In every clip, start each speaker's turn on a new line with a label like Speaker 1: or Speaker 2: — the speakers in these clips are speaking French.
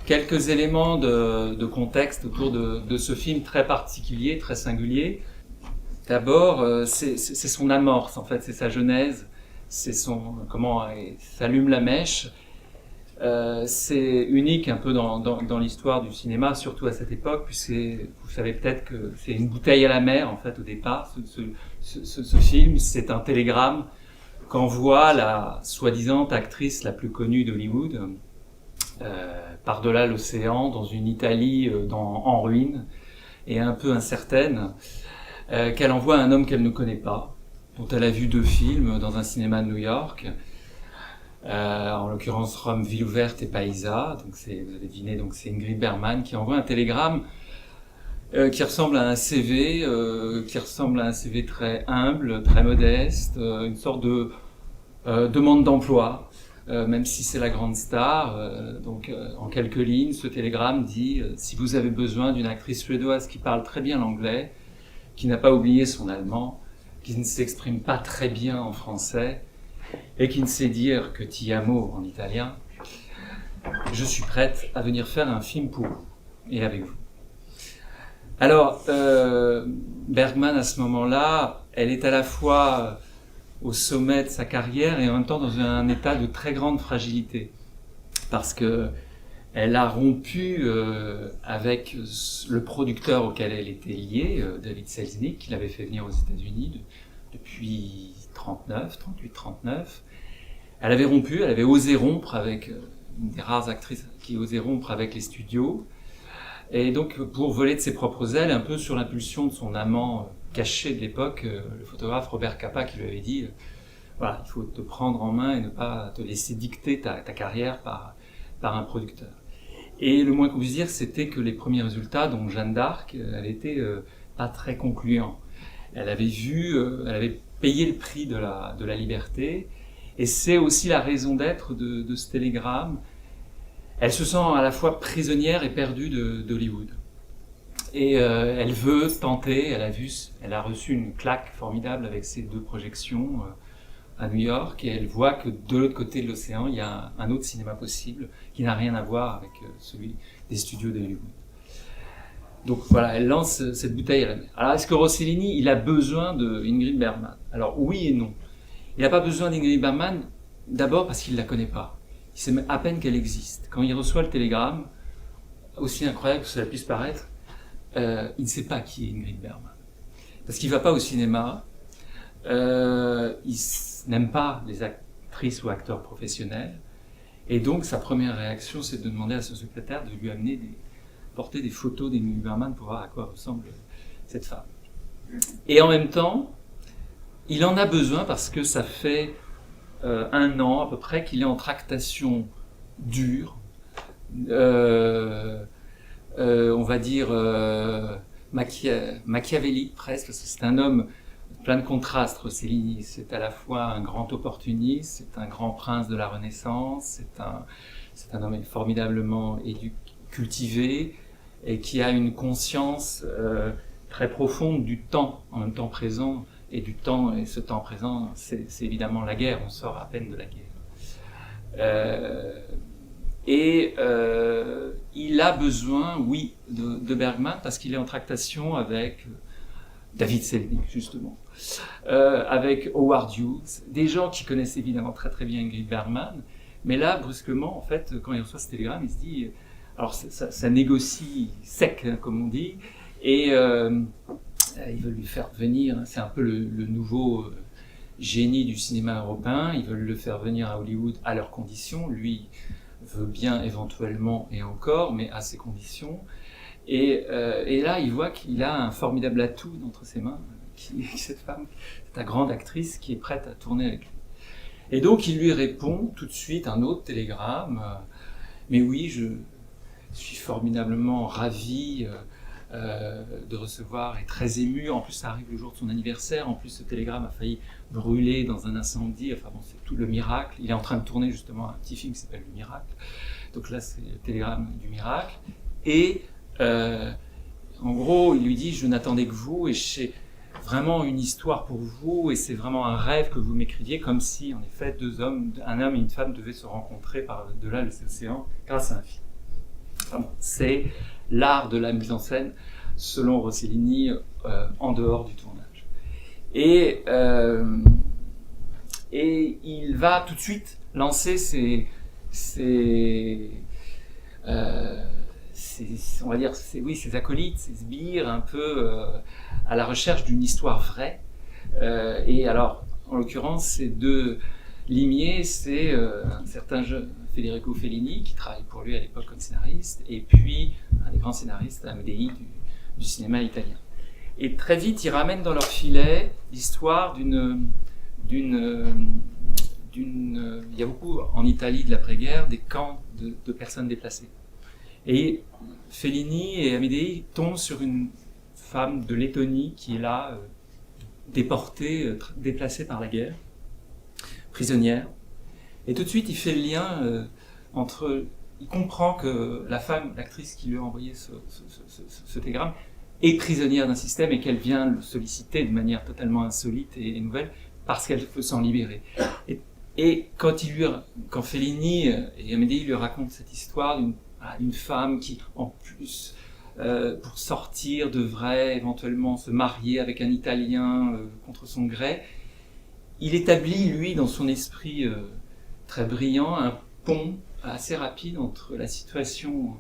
Speaker 1: quelques éléments de contexte autour de ce film très particulier, très singulier. D'abord, c'est son amorce, en fait, c'est sa genèse, c'est comment il s'allume la mèche. C'est unique un peu dans l'histoire du cinéma, surtout à cette époque, puisque vous savez peut-être que c'est une bouteille à la mer, en fait, au départ. Ce film, c'est un télégramme qu'envoie la soi-disant actrice la plus connue d'Hollywood, par-delà l'océan, dans une Italie en ruine et un peu incertaine, qu'elle envoie à un homme qu'elle ne connaît pas, dont elle a vu 2 films dans un cinéma de New York, en l'occurrence Rome, Ville ouverte et Paisa. Donc vous avez deviné, donc c'est Ingrid Bergman qui envoie un télégramme qui ressemble à un CV, très humble, très modeste, une sorte de demande d'emploi, même si c'est la grande star. En quelques lignes, ce télégramme dit si vous avez besoin d'une actrice suédoise qui parle très bien l'anglais, qui n'a pas oublié son allemand, qui ne s'exprime pas très bien en français et qui ne sait dire que ti amo en italien, je suis prête à venir faire un film pour vous et avec vous. Alors, Bergman, à ce moment-là, elle est à la fois au sommet de sa carrière et en même temps dans un état de très grande fragilité. Parce que elle a rompu avec le producteur auquel elle était liée, David Selznick, qui l'avait fait venir aux États-Unis depuis 38-39. Elle avait osé rompre avec une des rares actrices qui osait rompre avec les studios. Et donc, pour voler de ses propres ailes, un peu sur l'impulsion de son amant caché de l'époque, le photographe Robert Capa, qui lui avait dit voilà, il faut te prendre en main et ne pas te laisser dicter ta carrière par un producteur. Et le moins qu'on puisse dire, c'était que les premiers résultats, dont Jeanne d'Arc, elle était pas très concluants. Elle avait payé le prix de la liberté, et c'est aussi la raison d'être de ce télégramme. Elle se sent à la fois prisonnière et perdue d'Hollywood. Et elle veut tenter, elle a reçu une claque formidable avec ses 2 projections à New York, et elle voit que de l'autre côté de l'océan, il y a un autre cinéma possible qui n'a rien à voir avec celui des studios d'Hollywood. Donc voilà, elle lance cette bouteille à la mer. Alors est-ce que Rossellini, il a besoin d'Ingrid Bergman? Alors oui et non. Il n'a pas besoin d'Ingrid Bergman, d'abord parce qu'il ne la connaît pas. Il sait à peine qu'elle existe. Quand il reçoit le télégramme, aussi incroyable que cela puisse paraître, il ne sait pas qui est Ingrid Bergman. Parce qu'il ne va pas au cinéma, il n'aime pas les actrices ou acteurs professionnels, et donc sa première réaction, c'est de demander à son secrétaire de lui porter des photos d'Ingrid Bergman pour voir à quoi ressemble cette femme. Et en même temps, il en a besoin parce que ça fait 1 an à peu près qu'il est en tractation dure, on va dire machiavélique presque, parce que c'est un homme plein de contrastes, Rossellini. C'est à la fois un grand opportuniste, c'est un grand prince de la Renaissance, c'est un homme formidablement cultivé et qui a une conscience très profonde du temps, en même temps présent, et du temps, et ce temps présent, c'est évidemment la guerre, on sort à peine de la guerre. Il a besoin, oui, de Bergman, parce qu'il est en tractation avec David Selznick, justement, avec Howard Hughes, des gens qui connaissent évidemment très très bien Ingrid Bergman, mais là, brusquement, en fait, quand il reçoit ce télégramme, il se dit, alors ça négocie sec, hein, comme on dit, et ils veulent lui faire venir, c'est un peu le nouveau génie du cinéma européen, ils veulent le faire venir à Hollywood à leurs conditions, lui veut bien éventuellement et encore, mais à ses conditions, et là il voit qu'il a un formidable atout entre ses mains, cette femme, cette grande actrice qui est prête à tourner avec lui. Et donc il lui répond tout de suite un autre télégramme, mais oui, je suis formidablement ravi de recevoir et très ému. En plus, ça arrive le jour de son anniversaire. En plus, ce télégramme a failli brûler dans un incendie. Enfin bon, c'est tout le miracle. Il est en train de tourner justement un petit film qui s'appelle Le Miracle. Donc là, c'est le télégramme du miracle. Et en gros, il lui dit, je n'attendais que vous et j'ai vraiment une histoire pour vous et c'est vraiment un rêve que vous m'écriviez, comme si, en effet, 2 hommes, un homme et une femme devaient se rencontrer par-delà l'océan grâce à un film. C'est l'art de la mise en scène, selon Rossellini, en dehors du tournage. Et il va tout de suite lancer ses on va dire, ses acolytes, ses sbires, un peu à la recherche d'une histoire vraie. Et alors, en l'occurrence, ces deux limiers, c'est un certain Federico Fellini, qui travaille pour lui à l'époque comme scénariste, et puis un des grands scénaristes, Amedei, du cinéma italien. Et très vite, ils ramènent dans leur filet l'histoire il y a beaucoup en Italie de l'après-guerre des camps de personnes déplacées. Et Fellini et Amedei tombent sur une femme de Lettonie qui est là, déportée, déplacée par la guerre, prisonnière. Et tout de suite, il fait le lien entre... Il comprend que la femme, l'actrice qui lui a envoyé ce télégramme, est prisonnière d'un système et qu'elle vient le solliciter de manière totalement insolite et nouvelle parce qu'elle veut s'en libérer. Et quand Fellini et Amedei lui racontent cette histoire d'une femme qui, en plus, pour sortir, devrait éventuellement se marier avec un Italien contre son gré, il établit, lui, dans son esprit très brillant, un pont assez rapide entre la situation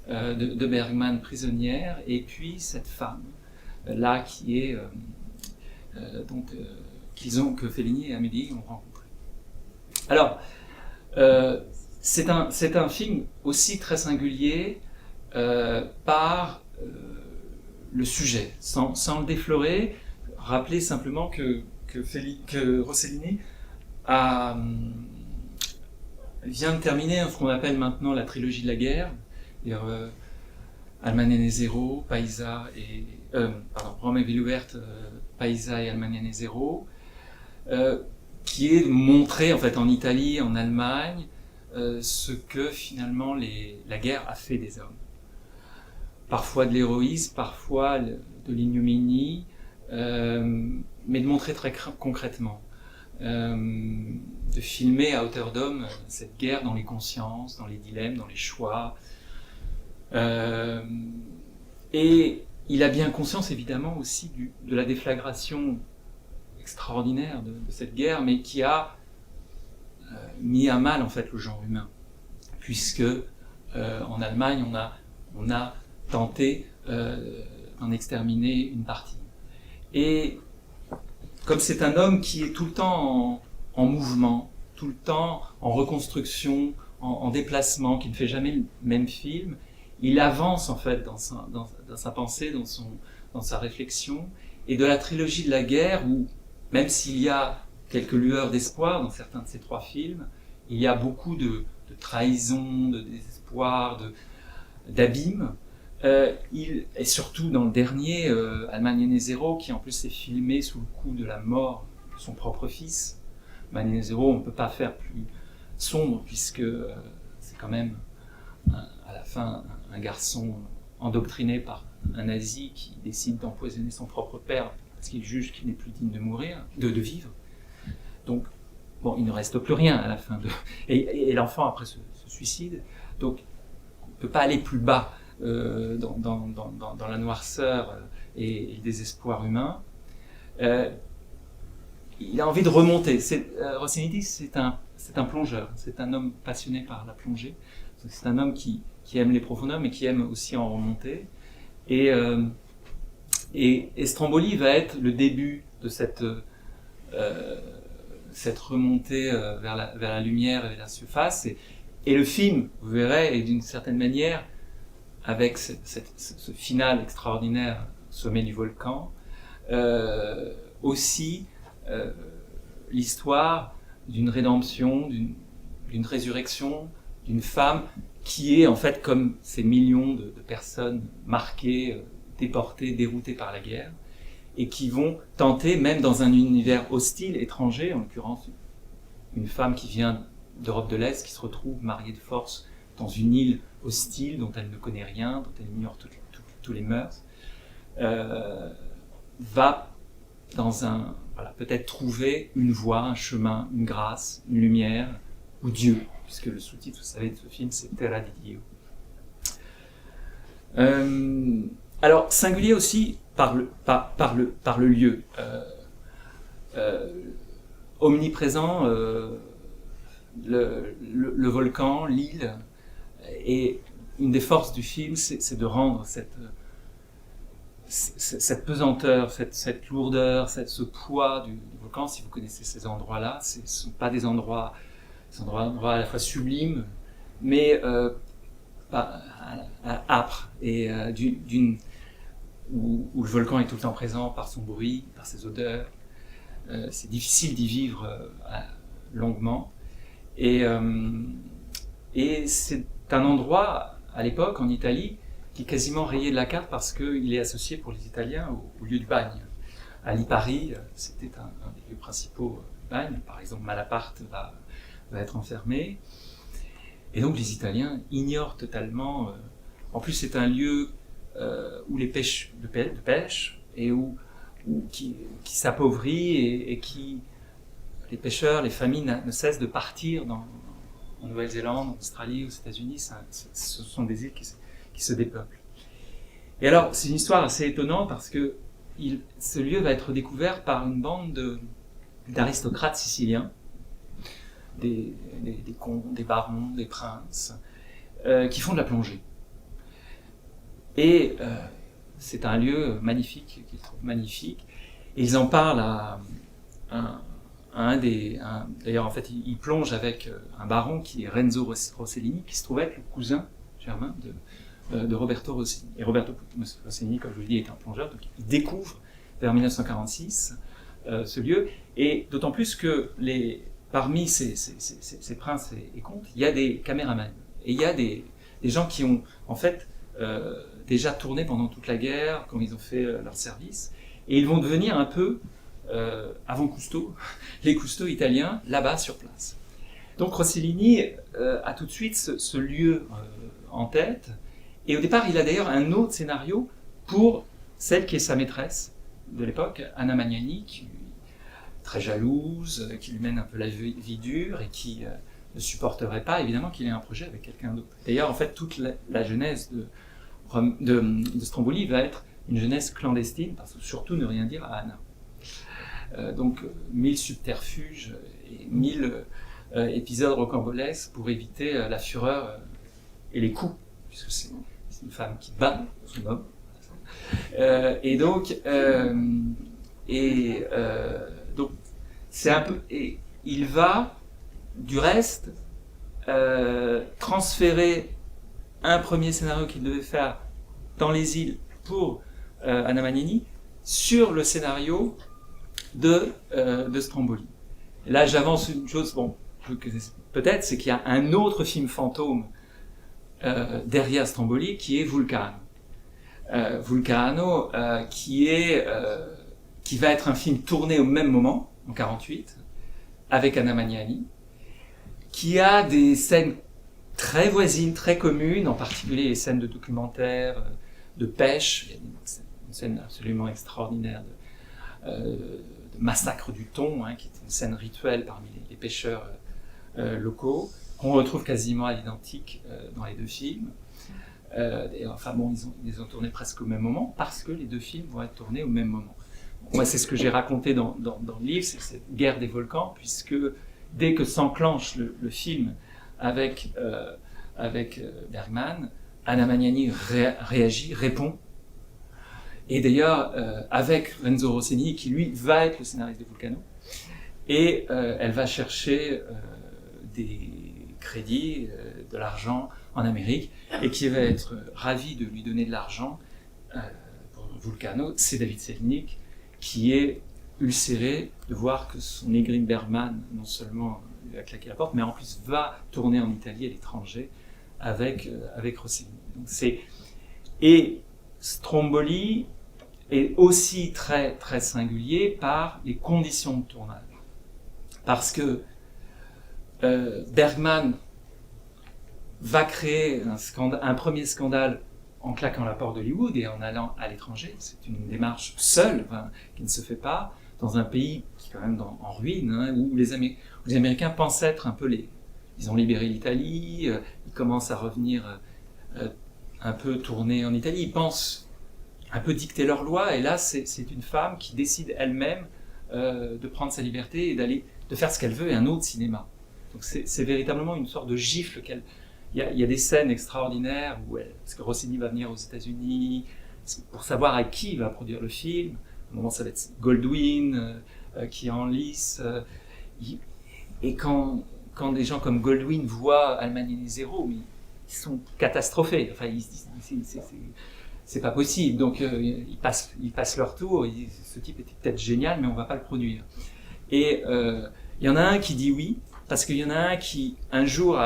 Speaker 1: de Bergman prisonnière et puis cette femme là qui est que Fellini et Amedei ont rencontré. Alors c'est un film aussi très singulier par le sujet, sans le déflorer. Rappeler simplement que Rossellini vient de terminer ce qu'on appelle maintenant la trilogie de la guerre, Almaniene Zero, Paisa et Rome et Ville ouverte, Paisa et Almaniene Zero, qui est montré en fait en Italie, en Allemagne, ce que finalement la guerre a fait des hommes. Parfois de l'héroïsme, parfois de l'ignominie, mais de montrer très concrètement, de filmer à hauteur d'homme cette guerre dans les consciences, dans les dilemmes, dans les choix. Et il a bien conscience évidemment aussi de la déflagration extraordinaire de cette guerre, mais qui a mis à mal en fait le genre humain, puisque en Allemagne on a tenté d'en exterminer une partie. Et comme c'est un homme qui est tout le temps en mouvement, tout le temps en reconstruction, en déplacement, qui ne fait jamais le même film, il avance en fait dans sa pensée, dans sa réflexion. Et de la trilogie de la guerre, où même s'il y a quelques lueurs d'espoir dans certains de ces trois films, il y a beaucoup de trahison, de désespoir, d'abîme. Et surtout dans le dernier, Almaniene Zero, qui en plus est filmé sous le coup de la mort de son propre fils. Almaniene Zero, on ne peut pas faire plus sombre, puisque c'est quand même, à la fin, un garçon endoctriné par un nazi qui décide d'empoisonner son propre père parce qu'il juge qu'il n'est plus digne de mourir, de vivre. Donc, bon, il ne reste plus rien à la fin. Et l'enfant, après, se suicide. Donc, on ne peut pas aller plus bas dans la noirceur et le désespoir humain. Il a envie de remonter. Rossellini, c'est un plongeur. C'est un homme passionné par la plongée. C'est un homme qui aime les profondeurs, mais qui aime aussi en remonter. Et Stromboli va être le début de cette remontée vers la lumière et vers la surface. Et le film, vous verrez, est d'une certaine manière, avec ce final extraordinaire, sommet du volcan, aussi l'histoire d'une rédemption, d'une résurrection, d'une femme qui est en fait comme ces millions de personnes marquées, déportées, déroutées par la guerre, et qui vont tenter, même dans un univers hostile, étranger, en l'occurrence une femme qui vient d'Europe de l'Est, qui se retrouve mariée de force dans une île hostile dont elle ne connaît rien, dont elle ignore tous les mœurs, va peut-être trouver une voie, un chemin, une grâce, une lumière, ou Dieu, puisque le sous-titre, vous savez, de ce film, c'est Terra di Dio. Alors, singulier aussi par le lieu. Omniprésent, le volcan, l'île, et une des forces du film, c'est de rendre cette pesanteur, cette lourdeur, ce poids du volcan. Si vous connaissez ces endroits-là, ce ne sont pas des endroits à la fois sublimes, mais âpres, et où le volcan est tout le temps présent par son bruit, par ses odeurs. C'est difficile d'y vivre longuement. Et c'est un endroit, à l'époque, en Italie, qui est quasiment rayé de la carte parce qu'il est associé pour les Italiens au lieu du bagne. À Lipari, c'était un des lieux principaux du bagne. Par exemple, Malaparte va être enfermé. Et donc les Italiens ignorent totalement. En plus, c'est un lieu où les pêches de pêche et qui s'appauvrit et qui les pêcheurs, les familles ne cessent de partir en Nouvelle-Zélande, en Australie, aux États-Unis. Ce sont des îles qui se dépeuplent. Et alors, c'est une histoire assez étonnante parce que ce lieu va être découvert par une bande d'aristocrates siciliens, des comtes, des barons, des princes, qui font de la plongée. Et c'est un lieu magnifique, qu'ils trouvent magnifique. Et ils en parlent à d'ailleurs, en fait, ils plongent avec un baron qui est Renzo Rossellini, qui se trouve être le cousin germain de Roberto Rossellini. Et Roberto Rossellini, comme je vous l'ai dit, est un plongeur, donc il découvre vers 1946 ce lieu. Et d'autant plus que parmi ces princes et comtes, il y a des caméramans. Et il y a des gens qui ont, en fait, déjà tourné pendant toute la guerre, quand ils ont fait leur service. Et ils vont devenir un peu, avant Cousteau, les Cousteau italiens, là-bas, sur place. Donc Rossellini a tout de suite ce lieu en tête. Et au départ, il a d'ailleurs un autre scénario pour celle qui est sa maîtresse de l'époque, Anna Magnani, qui est très jalouse, qui lui mène un peu la vie dure et qui ne supporterait pas, évidemment, qu'il ait un projet avec quelqu'un d'autre. D'ailleurs, en fait, toute la genèse de Stromboli va être une jeunesse clandestine, parce que surtout ne rien dire à Anna. Donc 1000 subterfuges et 1000 épisodes rocambolesques pour éviter la fureur et les coups, puisque c'est une femme qui bat son homme. Et donc c'est un peu, et il va du reste transférer un premier scénario qu'il devait faire dans les îles pour Anna Magnani sur le scénario de Stromboli. Et là, j'avance une chose, peut-être, c'est qu'il y a un autre film fantôme derrière Stromboli qui est Vulcano. Vulcano, qui va être un film tourné au même moment, en 1948, avec Anna Magnani, qui a des scènes très voisines, très communes, en particulier les scènes de documentaire, de pêche. Il y a une scène absolument extraordinaire de massacre du thon, qui est une scène rituelle parmi les pêcheurs locaux, qu'on retrouve quasiment à l'identique dans les deux films. Ils les ont tournés presque au même moment, parce que les deux films vont être tournés au même moment. Moi, c'est ce que j'ai raconté dans le livre, c'est cette guerre des volcans, puisque dès que s'enclenche le film avec Bergman, Anna Magnani réagit, répond. Et d'ailleurs, avec Renzo Rossellini, qui lui va être le scénariste de Vulcano, et elle va chercher des crédits, de l'argent en Amérique, et qui va être ravi de lui donner de l'argent pour Vulcano. C'est David Selznick, qui est ulcéré de voir que son Ingrid Bergman, non seulement lui a claqué la porte, mais en plus va tourner en Italie, à l'étranger, avec Rossellini. Donc et Stromboli est aussi très, très singulier par les conditions de tournage. Parce que Bergman va créer un premier scandale en claquant la porte d'Hollywood et en allant à l'étranger. C'est une démarche seule, qui ne se fait pas, dans un pays qui est quand même en ruine, où les Américains pensent être un peu ils ont libéré l'Italie, ils commencent à revenir un peu tourner en Italie. Ils pensent un peu dicter leurs lois, et là, c'est une femme qui décide elle-même de prendre sa liberté et de faire ce qu'elle veut, et un autre cinéma. Donc c'est véritablement une sorte de gifle qu'elle... Il y a des scènes extraordinaires parce que Rossini va venir aux États-Unis pour savoir à qui il va produire le film. À un moment, ça va être Goldwyn qui est en lice. Et quand des gens comme Goldwyn voient Almanini Zéro, ils sont catastrophés. Enfin, ils se disent c'est pas possible. Donc ils passent leur tour. Ce type était peut-être génial, mais on va pas le produire. Et il y en a un qui dit oui. Parce qu'il y en a un qui, un jour,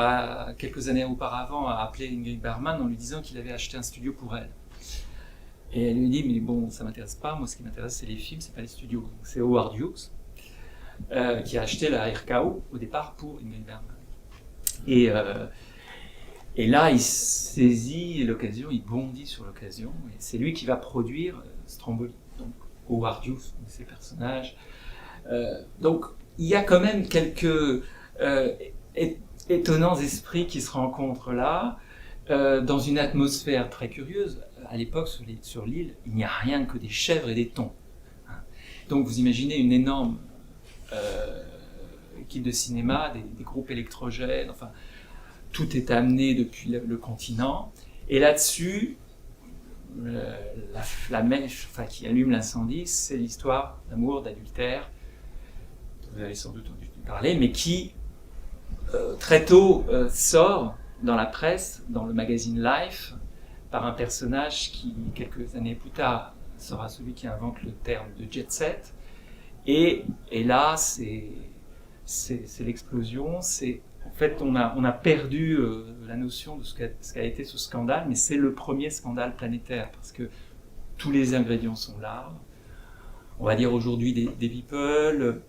Speaker 1: quelques années auparavant, a appelé Ingrid Bergman en lui disant qu'il avait acheté un studio pour elle. Et elle lui dit, mais bon, ça m'intéresse pas, moi ce qui m'intéresse c'est les films, c'est pas les studios. Donc, c'est Howard Hughes qui a acheté la RKO au départ pour Ingrid Bergman. Et là, il saisit l'occasion, il bondit sur l'occasion, et c'est lui qui va produire Stromboli. Donc Howard Hughes, ses personnages. Donc il y a quand même quelques étonnants esprits qui se rencontrent là, dans une atmosphère très curieuse. À l'époque, sur l'île, il n'y a rien que des chèvres et des thons. Donc vous imaginez une énorme équipe de cinéma, des groupes électrogènes, enfin, tout est amené depuis le continent. Et là-dessus, la mèche qui allume l'incendie, c'est l'histoire d'amour, d'adultère, vous avez sans doute entendu parler, mais qui très tôt sort dans la presse, dans le magazine Life, par un personnage qui, quelques années plus tard, sera celui qui invente le terme de jet set. Et là, c'est l'explosion. En fait, on a perdu la notion de ce qu'a été ce scandale, mais c'est le premier scandale planétaire, parce que tous les ingrédients sont là. On va dire aujourd'hui des people,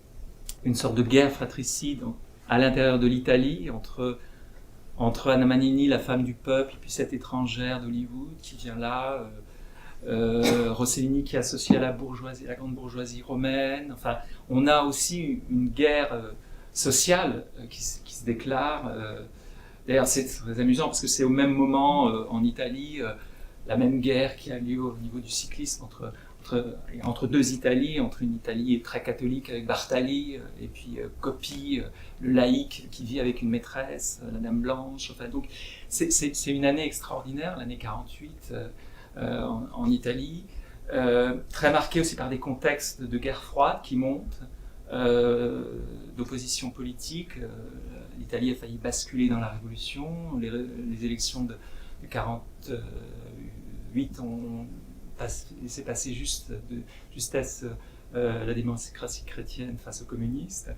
Speaker 1: une sorte de guerre fratricide à l'intérieur de l'Italie, entre Anna Manini, la femme du peuple, et puis cette étrangère d'Hollywood qui vient là, Rossellini qui est associé à la bourgeoisie, la grande bourgeoisie romaine. Enfin, on a aussi une guerre sociale qui se déclare. D'ailleurs, c'est très amusant parce que c'est au même moment en Italie la même guerre qui a lieu au niveau du cyclisme entre deux Italies, entre une Italie très catholique avec Bartali et puis Coppi, le laïc qui vit avec une maîtresse, la Dame Blanche. Enfin, donc c'est une année extraordinaire, l'année 48 en Italie, très marquée aussi par des contextes de guerre froide qui montent, d'opposition politique. L'Italie a failli basculer dans la révolution, les élections de 48 ont laissé passer de justesse la démocratie chrétienne face aux communistes.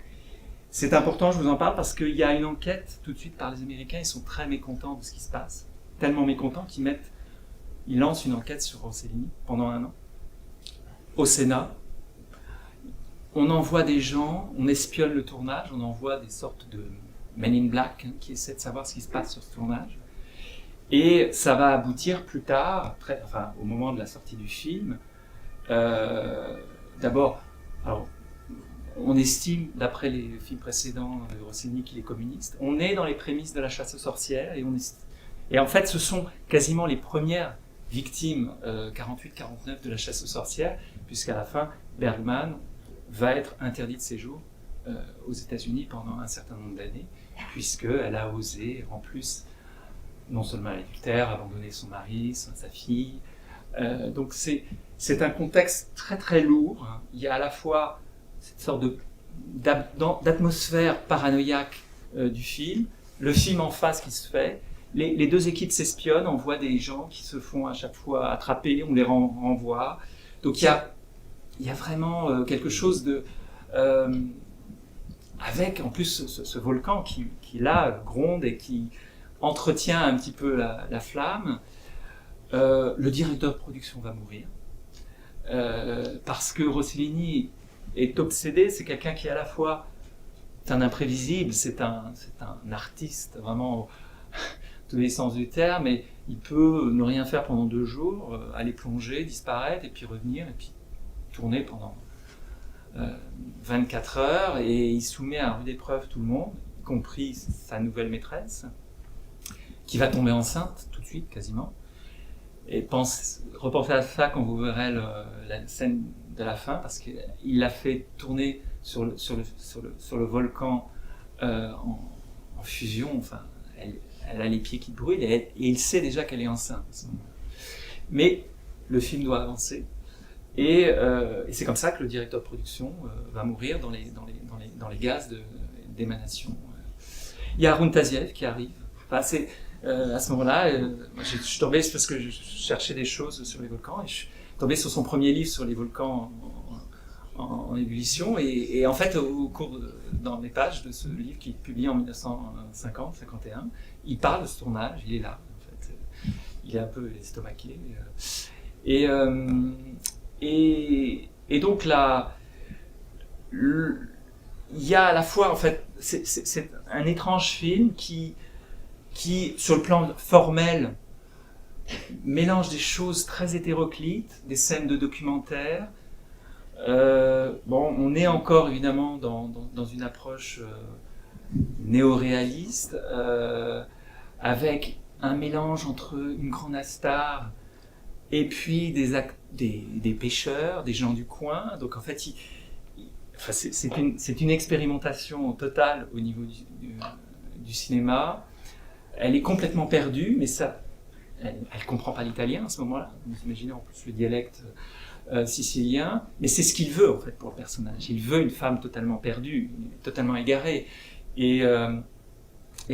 Speaker 1: C'est important, je vous en parle, parce qu'il y a une enquête tout de suite par les Américains. Ils sont très mécontents de ce qui se passe, tellement mécontents qu'ils lancent une enquête sur Rossellini pendant 1 an au Sénat. On envoie des gens, on espionne le tournage, on envoie des sortes de men in black qui essaient de savoir ce qui se passe sur ce tournage. Et ça va aboutir plus tard, au moment de la sortie du film. D'abord, on estime, d'après les films précédents de Rossellini, qu'il est communiste. On est dans les prémices de la chasse aux sorcières, et en fait, ce sont quasiment les premières victimes 48-49 de la chasse aux sorcières, puisqu'à la fin, Bergman va être interdit de séjour aux États-Unis pendant un certain nombre d'années, puisqu'elle a osé, en plus, non seulement l'adultère, abandonner son mari, sa fille. Donc c'est un contexte très très lourd. Il y a à la fois cette sorte d'atmosphère paranoïaque du film, le film en face qui se fait, les deux équipes s'espionnent, on voit des gens qui se font à chaque fois attraper, on les renvoie. Donc il y a vraiment quelque chose de... avec en plus ce volcan qui là gronde et qui entretient un petit peu la flamme. Le directeur de production va mourir parce que Rossellini est obsédé. C'est quelqu'un qui à la fois est un imprévisible, c'est un artiste vraiment tous les sens du terme, et il peut ne rien faire pendant 2 jours, aller plonger, disparaître et puis revenir et puis tourner pendant 24 heures, et il soumet à rude épreuve tout le monde, y compris sa nouvelle maîtresse, qui va tomber enceinte tout de suite quasiment.
Speaker 2: Et repensez à ça quand vous verrez la scène de la fin, parce qu'il l'a fait tourner sur le volcan en fusion. Enfin, elle a les pieds qui brûlent et il sait déjà qu'elle est enceinte à ce moment-là. Mais le film doit avancer. Et c'est comme ça que le directeur de production va mourir dans les gaz d'émanation. Il y a Haroun Taziev qui arrive. Enfin, à ce moment-là, je suis tombé parce que je cherchais des choses sur les volcans et je suis tombé sur son premier livre sur les volcans en ébullition. Et en fait, dans les pages de ce livre qui est publié en 1950-51, il parle de ce tournage. Il est là, en fait. Il est un peu estomaqué. Et donc là, il y a à la fois, en fait, c'est un étrange film qui, sur le plan formel, mélange des choses très hétéroclites, des scènes de documentaire. On est encore évidemment dans une approche néo-réaliste, avec un mélange entre une grande star et puis des pêcheurs, des gens du coin. Donc en fait, c'est une expérimentation totale au niveau du cinéma. Elle est complètement perdue, mais elle comprend pas l'italien à ce moment-là. Vous imaginez en plus le dialecte sicilien, mais c'est ce qu'il veut en fait pour le personnage. Il veut une femme totalement perdue, totalement égarée. Et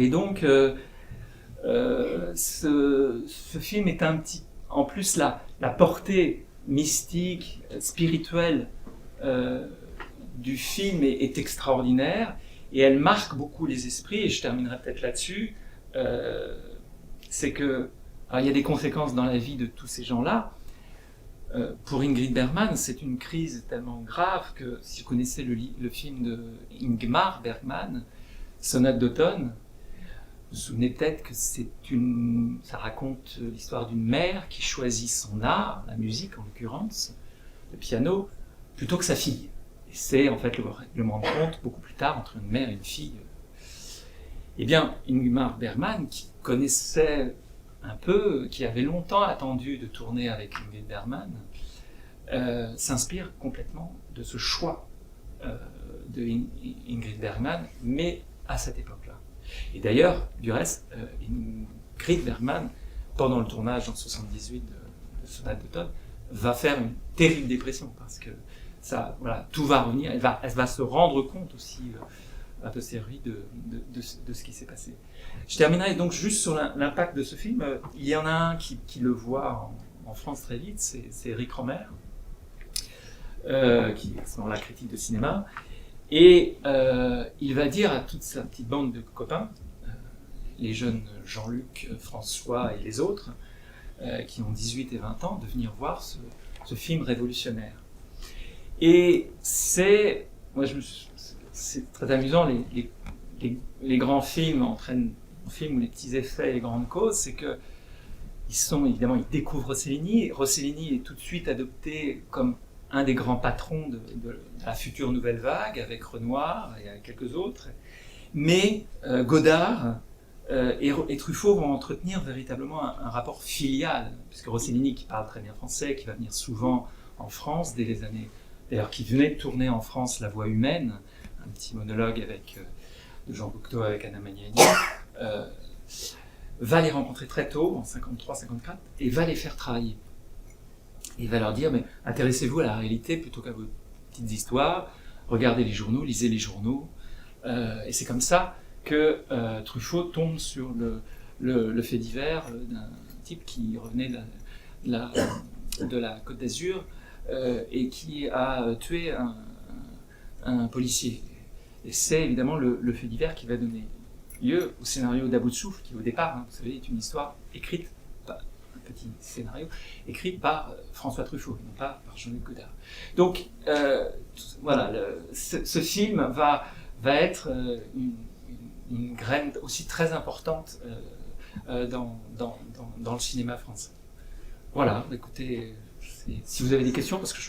Speaker 2: donc ce film est un petit, en plus la portée mystique, spirituelle du film est extraordinaire et elle marque beaucoup les esprits. Et je terminerai peut-être là-dessus. C'est que il y a des conséquences dans la vie de tous ces gens-là. Pour Ingrid Bergman, c'est une crise tellement grave que si vous connaissez le film de Ingmar Bergman, Sonate d'automne, vous vous souvenez peut-être que ça raconte l'histoire d'une mère qui choisit son art, la musique en l'occurrence, le piano, plutôt que sa fille. Et c'est en fait le règlement de compte beaucoup plus tard entre une mère et une fille. Eh bien, Ingmar Bergman, qui connaissait un peu, qui avait longtemps attendu de tourner avec Ingrid Bergman, s'inspire complètement de ce choix de Ingrid Bergman, mais à cette époque-là. Et d'ailleurs, du reste, Ingrid Bergman, pendant le tournage en 78 de Sonate d'automne, va faire une terrible dépression parce que ça, voilà, tout va revenir. Elle va se rendre compte aussi a posteriori de ce qui s'est passé. Je terminerai donc juste sur l'impact de ce film. Il y en a un qui le voit en France très vite, c'est Eric Rohmer, qui est dans la critique de cinéma. Et il va dire à toute sa petite bande de copains, les jeunes Jean-Luc, François et les autres, qui ont 18 et 20 ans, de venir voir ce film révolutionnaire. Et c'est très amusant, les grands films entraînent où les petits effets et les grandes causes, c'est que ils découvrent Rossellini. Rossellini est tout de suite adopté comme un des grands patrons de la future nouvelle vague, avec Renoir et quelques autres. Mais Godard et Truffaut vont entretenir véritablement un rapport filial, puisque Rossellini, qui parle très bien français, qui va venir souvent en France dès les années... D'ailleurs, qui venait de tourner en France La Voix humaine, un petit monologue de Jean Cocteau avec Anna Magnani, va les rencontrer très tôt, en 53-54, et va les faire travailler. Il va leur dire, mais intéressez-vous à la réalité plutôt qu'à vos petites histoires, regardez les journaux, lisez les journaux. Et c'est comme ça que Truffaut tombe sur le fait divers d'un type qui revenait de la Côte d'Azur et qui a tué un policier. Et c'est évidemment le fait divers qui va donner lieu au scénario d'À bout de souffle, qui au départ, vous savez, est une histoire écrite, un petit scénario, écrit par François Truffaut, non pas par Jean-Luc Godard. Donc, voilà, ce film va être une graine aussi très importante dans le cinéma français. Voilà, écoutez, si vous avez des questions, parce que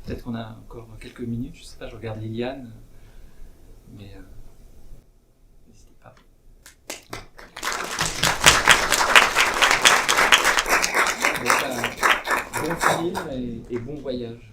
Speaker 2: peut-être qu'on a encore quelques minutes, je ne sais pas, je regarde Liliane, mais n'hésitez pas.
Speaker 1: bon film et bon voyage.